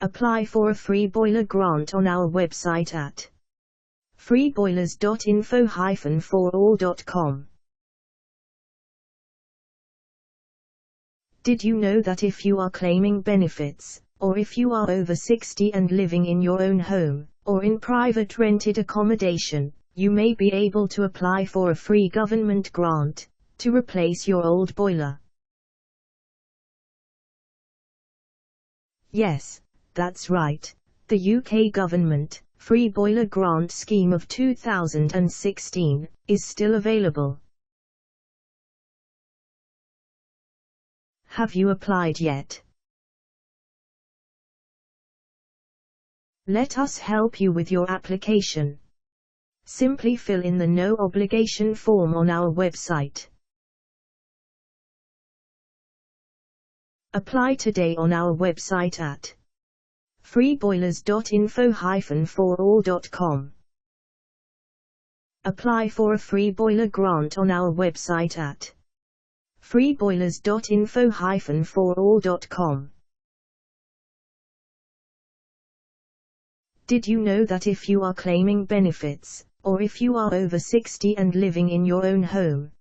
Apply for a free boiler grant on our website at freeboilers.info-forall.com. Did you know that if you are claiming benefits, or if you are over 60 and living in your own home, or in private rented accommodation, you may be able to apply for a free government grant to replace your old boiler? Yes, that's right. The UK government Free Boiler Grant Scheme of 2016 is still available. Have you applied yet? Let us help you with your application. Simply fill in the no obligation form on our website. Apply today on our website at freeboilers.info-forall.com. Apply for a free boiler grant on our website at freeboilers.info-forall.com. Did you know that if you are claiming benefits, or if you are over 60 and living in your own home,